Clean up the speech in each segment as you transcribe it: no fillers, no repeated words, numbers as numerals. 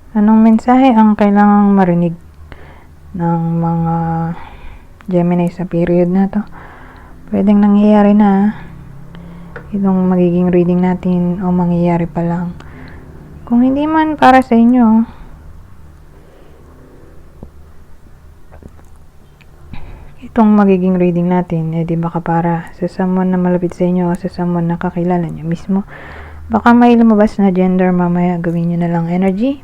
Anong mensahe ang kailangang marinig ng mga Gemini sa period na to? Pwedeng nangyayari na itong magiging reading natin o mangyayari pa lang. Kung hindi man para sa inyo, itong magiging reading natin, di baka para sa someone na malapit sa inyo o sa someone na kakilala nyo mismo. Baka may lumabas na gender mamaya, gawin nyo na lang energy,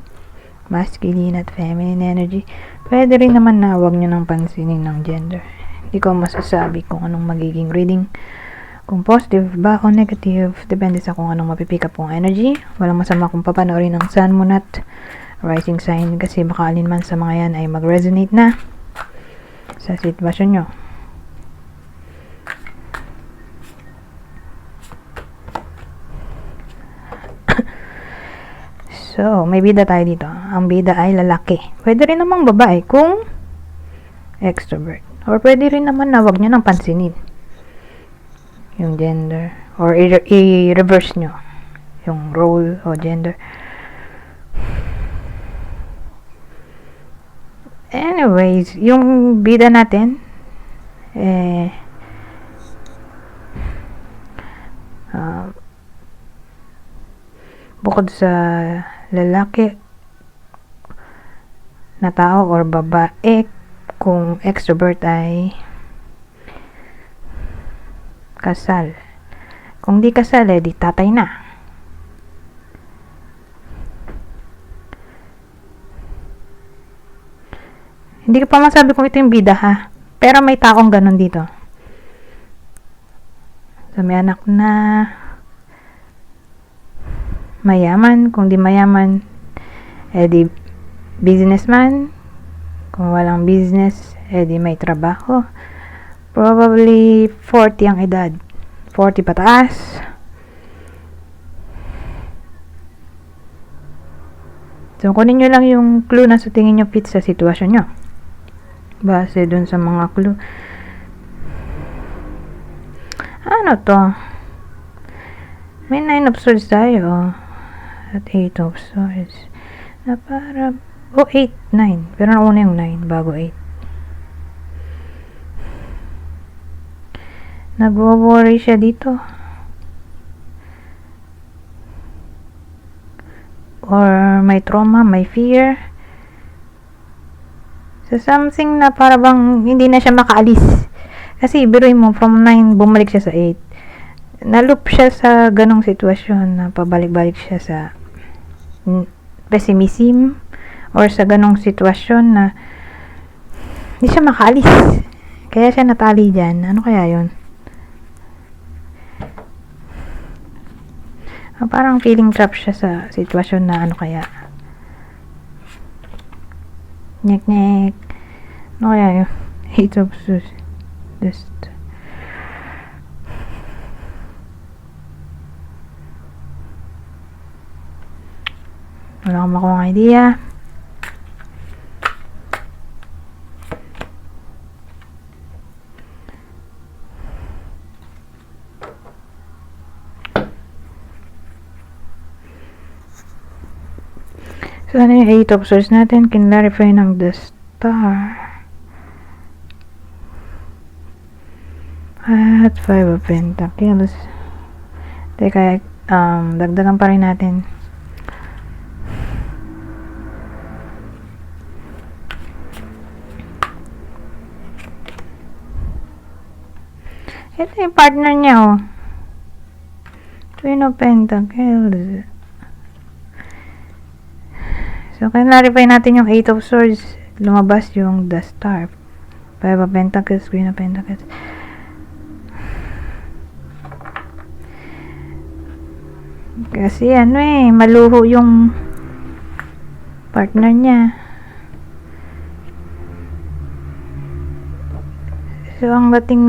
masculine at feminine energy. Pwede rin naman na huwag nyo nang pansinin ng gender. Hindi ko masasabi kung anong magiging reading, kung positive ba o negative, depende sa kung anong mapipick up kong energy. Walang masama kung papanoorin ng sun, moon at rising sign, kasi baka alinman sa mga yan ay mag-resonate na sa sitwasyon nyo. So, may bida tayo dito. Ang bida ay lalaki. Pwede rin namang babae kung extrovert. Or pwede rin naman na wag nyo nang pansinin yung gender. Or i-reverse nyo yung role o gender. Anyways, yung bida natin, bukod sa lalaki na tao or babae, kung extrovert ay kasal. Kung di kasal, di tatay na. Hindi ko pa masabi kung ito yung bida ha, pero may taong ganun dito. So may anak na mayaman. Kung di mayaman, di businessman. Kung walang business, di may trabaho. Probably 40 ang edad, 40 pataas. So kunin nyo lang yung clue na sa tingin nyo fit sa sitwasyon nyo, base dun sa mga clue. Ano to? May 9 of swords tayo at 8 of swords na para 8, 9, pero nauna yung 9 bago 8. Nagwo-worry siya dito, or may trauma, may fear sa something na para bang hindi na siya makaalis. Kasi biruin mo, from 9 bumalik siya sa 8. Nalup siya sa ganong sitwasyon na pabalik-balik siya sa pessimism or sa ganong sitwasyon na hindi siya makaalis. Kaya siya natali dyan. Ano kaya yun? Parang feeling trap siya sa sitwasyon na ano kaya. Nyek-nyek. Ano kaya yun? 8 of swords. Just wala akong makuha ng idea. So ano yung 8 of swords natin? Kinlarify ng the star at 5 of pentacles. Teka, dagdagan pa rin natin. Ito yung partner niya, oh. Twin of Pentacles. So, clarify natin yung 8 of Swords. Lumabas yung the Star. 5 of Pentacles, Queen of Pentacles. Kasi maluho yung partner niya. So, ang dating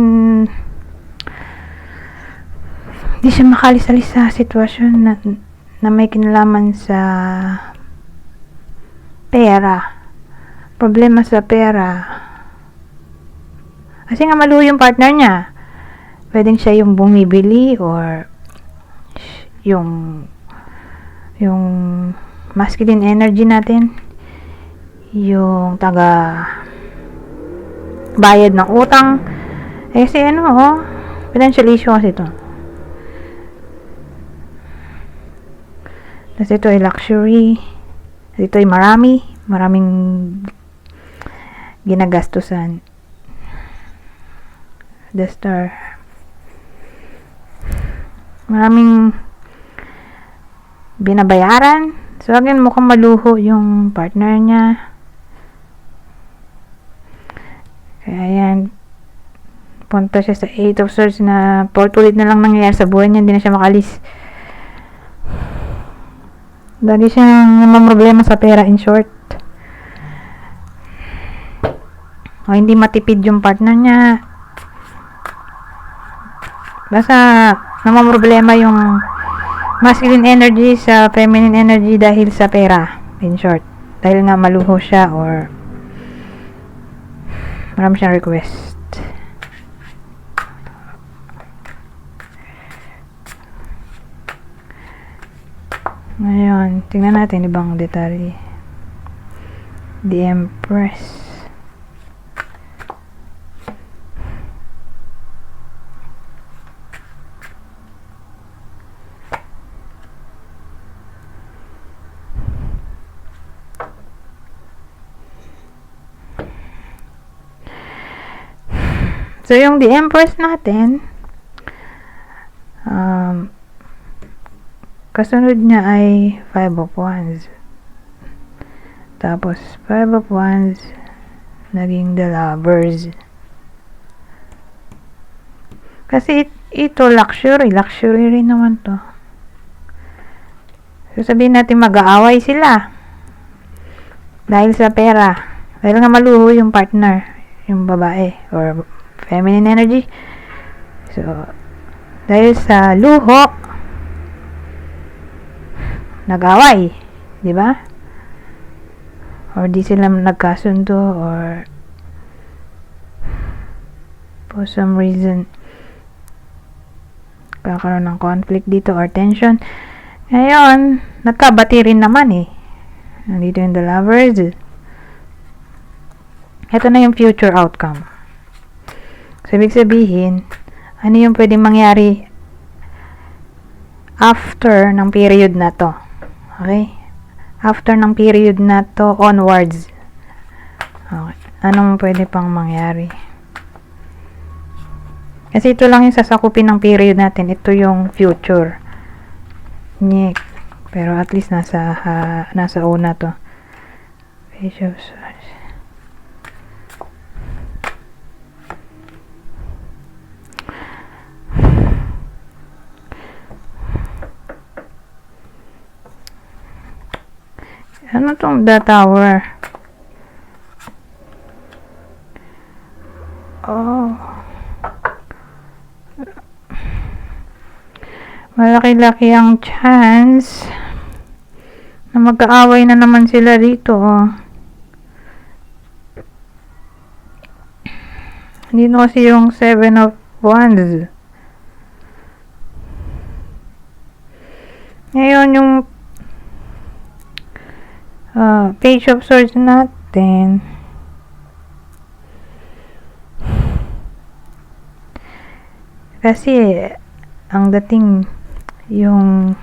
hindi siya makalis-alis sa sitwasyon na may kinalaman sa pera. Problema sa pera. Kasi nga maluho yung partner niya. Pwedeng siya yung bumibili or yung masculine energy natin, yung taga bayad ng utang. Kasi financial issue kasi ito. Tapos ito ay luxury. Ito ay maraming ginagastusan. The Star. Maraming binabayaran. So again, mukhang maluho yung partner niya. Kaya yan, punta siya sa 8 of Swords na paulit-ulit na lang nangyayari sa buhay niya. Hindi na siya makalis. Lagi siyang problema sa pera, in short. O hindi matipid yung partner niya. Basta problema yung masculine energy sa feminine energy dahil sa pera, in short. Dahil nga maluho siya or marami siyang request. Ngayon, tingnan natin ibang detalye. The Empress. So, yung The Empress natin, kasunod niya ay 5 of Wands. Tapos, 5 of Wands, naging The Lovers. Kasi ito, luxury. Luxury rin naman to. So, sabihin natin mag-aaway sila. Dahil sa pera. Dahil nga maluho yung partner, yung babae, or feminine energy. So, dahil sa luho, nag-away, di ba? Or di sila nagkasundo, or for some reason kakaroon ng conflict dito or tension. Ngayon, nagkabati rin naman nandito yung The Lovers. Ito na yung future outcome. So, ibig sabihin, ano yung pwedeng mangyari after ng period na to. Okay? After ng period na to, onwards. Okay. Anong pwede pang mangyari? Kasi ito lang yung sasakupin ng period natin. Ito yung future. Pero at least nasa una to. Page of Swords. Ano tong The Tower? Malaki-laki ang chance na magkaaway na naman sila dito. Dito kasi yung 7 of Wands. Ngayon yung Page of Swords natin, kasi ang dating yung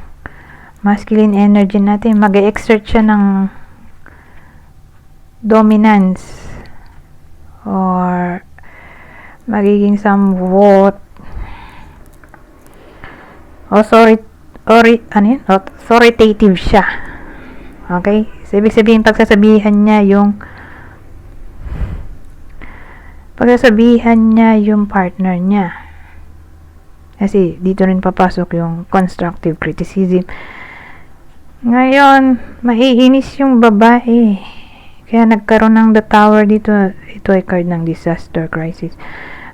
masculine energy natin, mag-exert siya ng dominance or magiging somewhat authoritative siya. Okay? So, ibig sabihin, pagsasabihan niya yung partner niya. Kasi, dito rin papasok yung constructive criticism. Ngayon, maiinis yung babae. Kaya, nagkaroon ng The Tower dito. Ito ay card ng disaster crisis.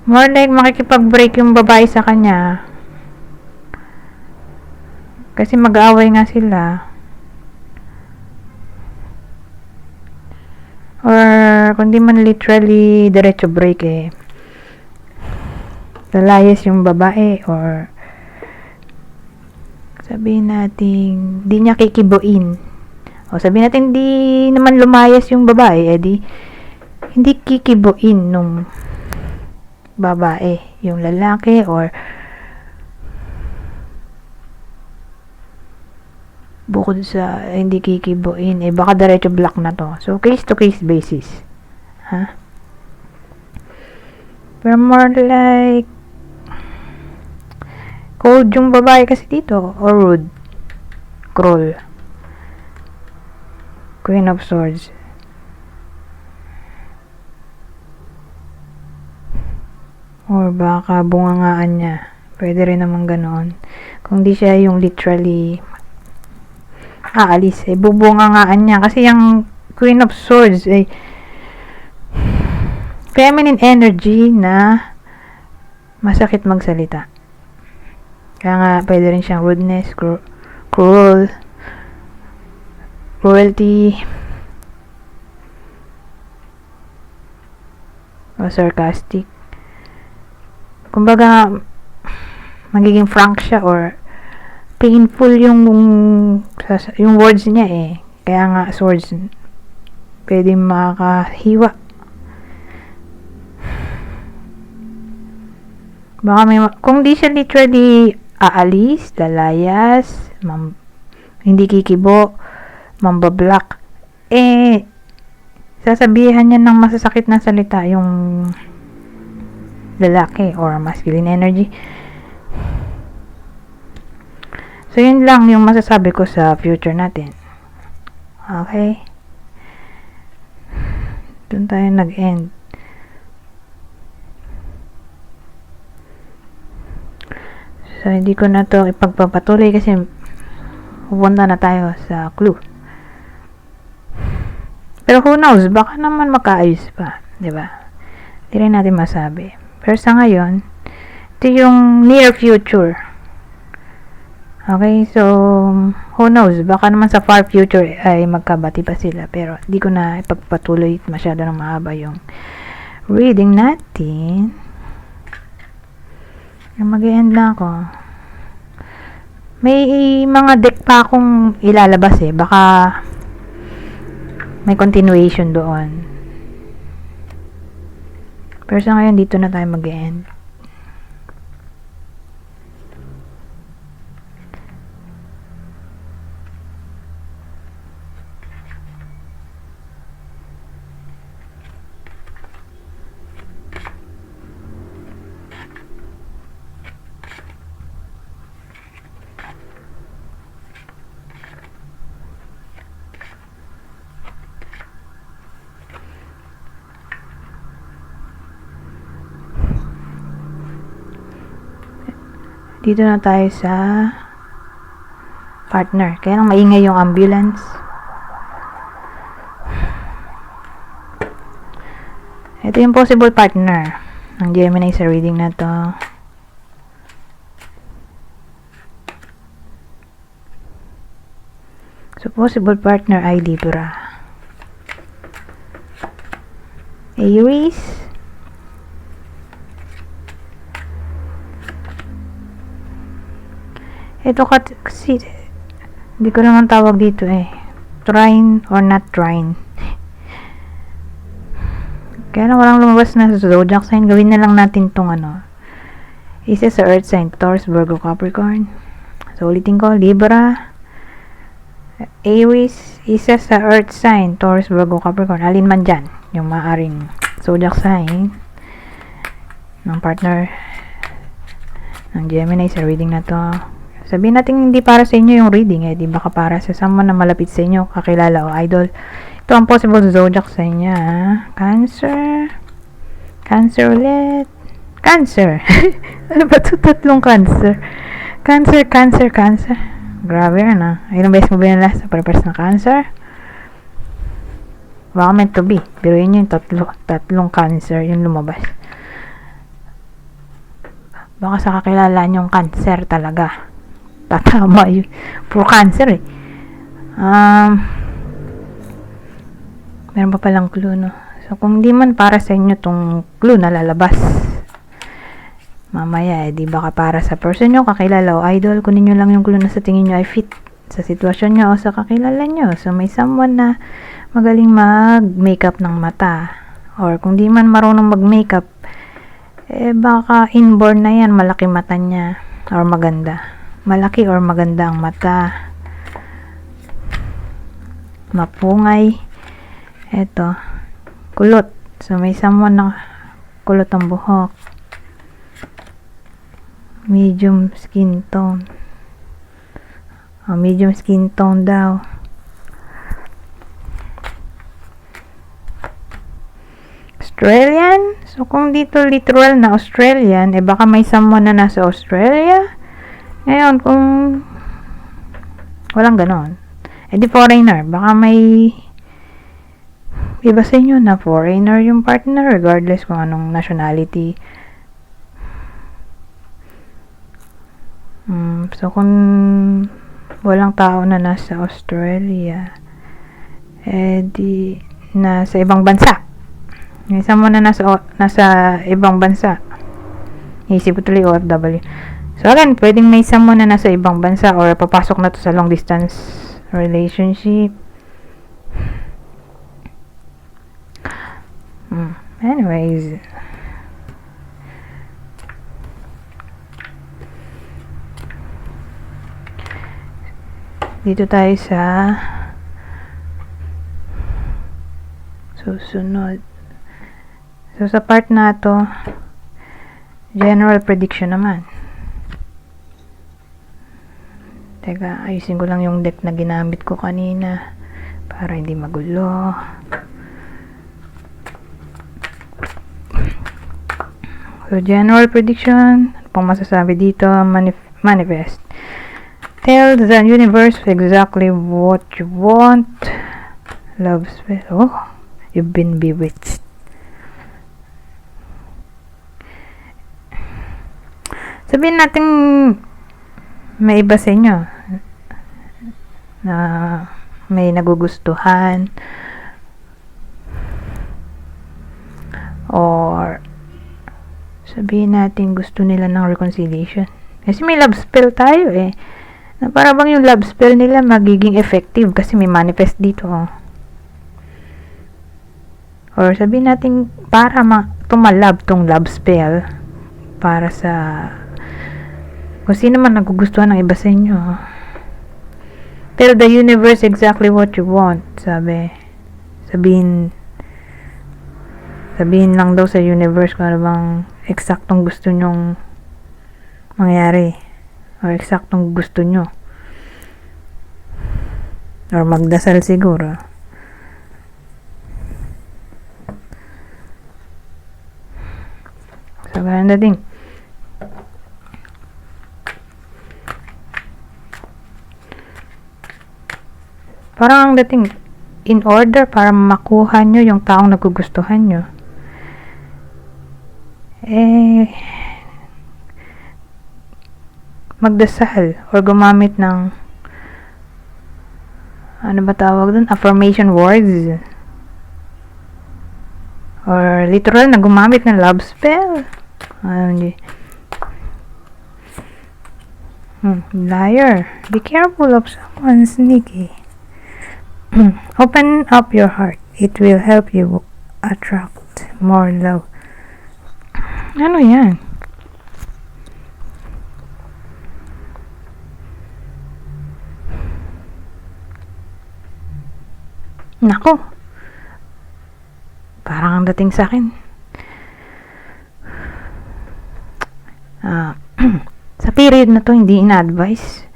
More like, makikipag-break yung babae sa kanya. Kasi, mag-aaway nga sila. Or kundi man literally diretso break lalayas yung babae or sabihin natin di niya kikibuin O sabihin natin hindi naman lumayas yung babae, edi hindi kikibuin nung babae yung lalaki, or bukod sa hindi kikibuin, baka diretso black na to. So case to case basis, ha? Pero more like cold yung babae kasi dito, or rude, cruel. Queen of Swords. Or baka bungangaan niya. Pwede rin naman ganoon. Kung di siya yung literally aalis, bubungangaan niya. Kasi yung Queen of Swords ay feminine energy na masakit magsalita. Kaya nga, pwede rin siyang rudeness, cruelty, o sarcastic. Kumbaga, magiging frank siya, or painful yung words niya Kaya nga, swords, pwede makahiwa. Baka kung di siya literally aalis, lalayas, hindi kikibo, mambablock, sasabihan niya ng masasakit na salita yung lalaki or masculine energy. So, yun lang yung masasabi ko sa future natin. Okay? Doon tayo nag-end. So, hindi ko na to ipagpapatuloy kasi pupunta na tayo sa clue. Pero who knows, baka naman makaayos pa, 'di ba? Hindi rin natin masabi. Pero sa ngayon, ito yung near future. Okay, so who knows, baka naman sa far future ay magkabati pa sila. Pero hindi ko na ipagpatuloy masyado ng mahaba yung reading natin. Mag-e-end na ako. May mga deck pa akong ilalabas baka may continuation doon. Pero sa ngayon, dito na tayo mag-e-end. Dito na tayo sa partner. Kaya lang maingay yung ambulance. Ito yung possible partner ng Gemini sa reading na to. So, possible partner ay Libra, Aries, ito kasi hindi ko naman tawag dito trine or not trine. Kaya lang walang lumabas na zodiac sign. Gawin na lang natin tong isa sa earth sign, Taurus, Virgo, Capricorn. So ulitin ko, Libra, Aries, isa sa earth sign, Taurus, Virgo, Capricorn. Alin man dyan yung maaring zodiac sign ng partner ng Gemini sa reading na to. Sabihin natin hindi para sa inyo yung reading di baka para sa someone na malapit sa inyo, kakilala o idol. Ito ang possible zodiac sa inyo, Cancer, Cancer ulit, Cancer. Ano ba ito? Tatlong Cancer. Cancer, Cancer, Cancer. Grabe ilang beses mo ba yan last sa purpose na Cancer? Baka meant to be. Pero yun yung tatlong Cancer yung lumabas. Baka sa kakilalaan yung Cancer talaga. Tatama yun. Puro Cancer meron pa palang clue so kung di man para sa inyo tong clue na lalabas mamaya di baka para sa person nyo, kakilala o idol, kunin nyo lang yung clue na sa tingin nyo ay fit sa sitwasyon nyo o sa kakilala nyo. So, may someone na magaling mag-makeup ng mata. Or kung di man marunong mag-makeup, baka inborn na yan, malaki mata niya. Or maganda. Malaki or maganda ang mata. Mapungay. Eto. Kulot. So, may someone na kulot ang buhok. Medium skin tone. Medium skin tone daw. Australian? So, kung dito literal na Australian, baka may someone na nasa Australia. Ngayon, kung walang ganon, di foreigner. Baka may iba sa inyo na foreigner yung partner, regardless kung anong nationality. So, kung walang tao na nasa Australia, di nasa ibang bansa. May someone na nasa ibang bansa. Isip ko tuloy OFW. So, again, pwedeng may someone na nasa ibang bansa or papasok na to sa long distance relationship. Anyways, dito tayo sa susunod. So, sa part na to, general prediction naman. Teka, ayusin ko lang yung deck na ginamit ko kanina para hindi magulo. So, general prediction, ano pang masasabi dito? Manifest. Tell the universe exactly what you want. Love spell. Oh, you've been bewitched. Sabihin natin may iba sa inyo na may nagugustuhan or sabihin natin gusto nila ng reconciliation. Kasi may love spell tayo na para bang yung love spell nila magiging effective kasi may manifest dito. Or sabihin natin para tumalab tong love spell para sa kung sino man nagugustuhan ng iba sa inyo. Tell the universe exactly what you want, sabihin lang daw sa universe kung ano bang eksaktong gusto nyong mangyari or eksaktong gusto nyo or magdasal siguro. So, ganun dating parang ang dating in order para makuha nyo yung taong nagugustuhan nyo, magdasal or gumamit ng ano ba tawag dun? Affirmation words or literal na gumamit ng love spell. Liar. Be careful of someone sneaky. Open up your heart. It will help you attract more love. Ano yan? Nako. Parang ang dating sa akin. Sa period na to, hindi ina-advise.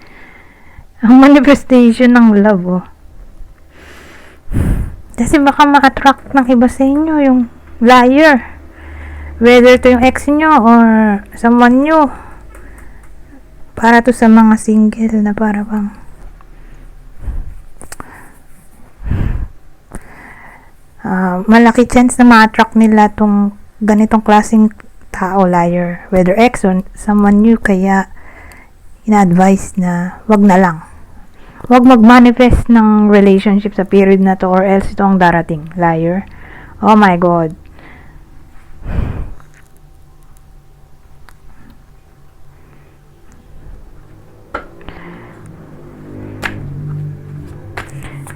Ang manifestation ng love, Kasi baka ma-attract ng iba sa inyo yung liar. Whether to yung ex nyo or someone nyo. Para to sa mga single na para bang malaki chance na ma-attract nila tong ganitong klaseng tao, liar. Whether ex or someone new, kaya ina-advise na wag na lang. Wag mag-manifest ng relationship sa period na to or else ito ang darating, liar. Oh my God.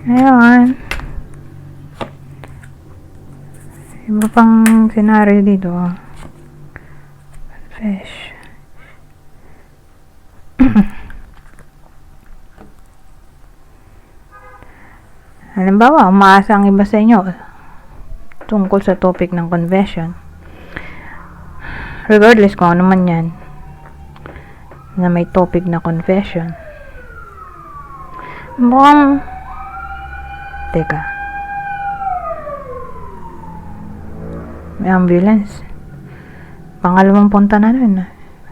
Ngayon, iba pang scenario dito. Fish. Halimbawa, umaasa ang iba sa inyo tungkol sa topic ng confession. Regardless kung ano man yan na may topic na confession. Mukhang teka, may ambulance. Pangalawang punta na nun.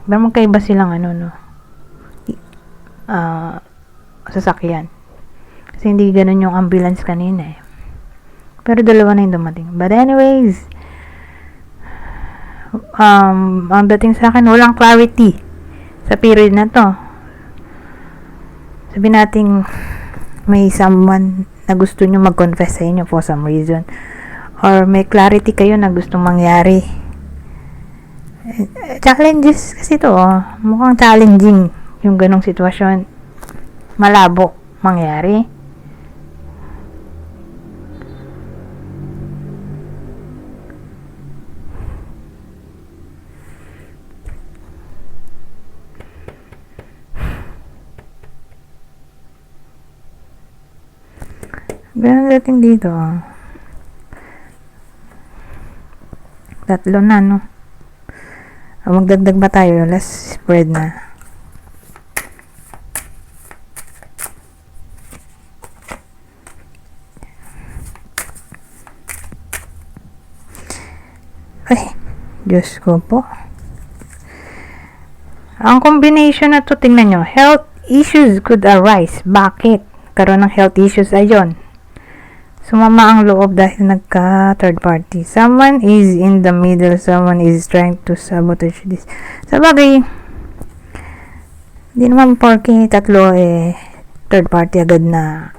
Pero magkaiba silang sasakyan. Kasi hindi ganun yung ambulance kanina eh. Pero dalawa na yung dumating. But anyways, ang dating sa akin, walang clarity sa period na to. Sabi nating may someone na gusto nyo mag-confess sa inyo for some reason. Or may clarity kayo na gustong mangyari. Challenges kasi to. Mukhang challenging yung ganong sitwasyon. Malabo mangyari. Ganun dating dito. Tatlo na, no? Magdagdag ba tayo? Let's spread na. Ay, Diyos ko po. Ang combination na to, tingnan nyo. Health issues could arise. Bakit? Karoon ng health issues ayon. Sumama ang loob dahil nagka third party. Someone is in the middle. Someone is trying to sabotage this. Sabagay, di naman porke tatlo third party agad na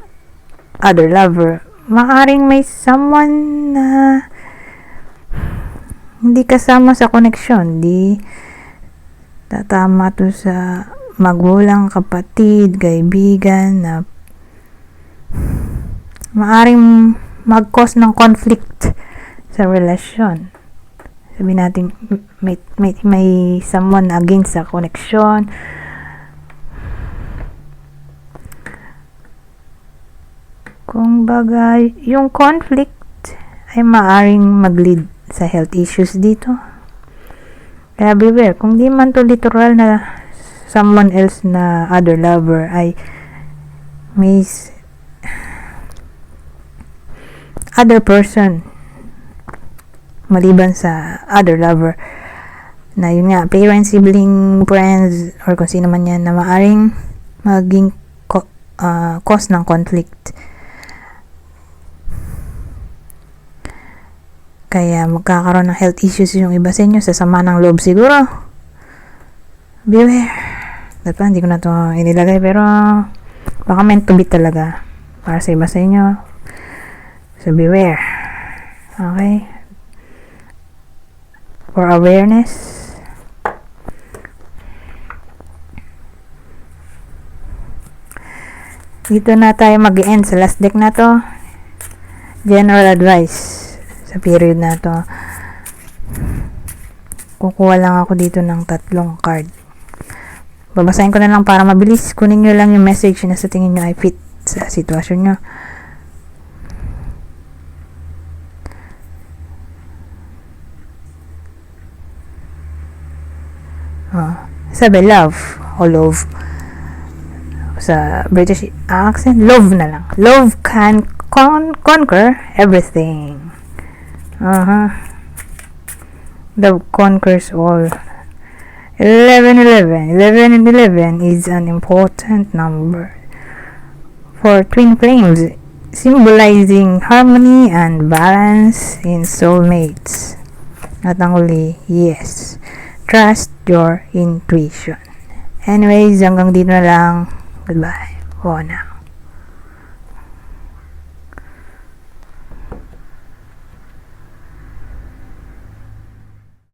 other lover. Maaring may someone na hindi kasama sa connection. Di tatama to sa magulang, kapatid, kaibigan na maaring mag-cause ng conflict sa relasyon. Sabi natin may someone against sa connection. Kung bagay, yung conflict ay maaring mag-lead sa health issues dito. Kaya beware, kung di man to literal na someone else na other lover, ay may other person maliban sa other lover na yun nga, parents, sibling, friends, or kung sino man yan na maaring maging cause ng conflict. Kaya magkakaroon ng health issues yung iba sa inyo sa sama ng loob siguro. Beware. Dapat hindi ko na to inilagay pero baka meant to be talaga para sa iba sa inyo. So beware. Okay? For awareness. Dito na tayo mag-end sa last deck na to. General advice sa period na to. Kukuha lang ako dito ng 3 card. Babasahin ko na lang para mabilis. Kunin nyo lang yung message na sa tingin nyo ay fit sa sitwasyon nyo. Sabi love o love sa British accent, love na lang. Love can conquer everything. Love conquers all. 11 is an important number for twin flames, symbolizing harmony and balance in soulmates. At ang huli, yes, trust your intuition. Anyways, hanggang dito na lang. Goodbye. Bona.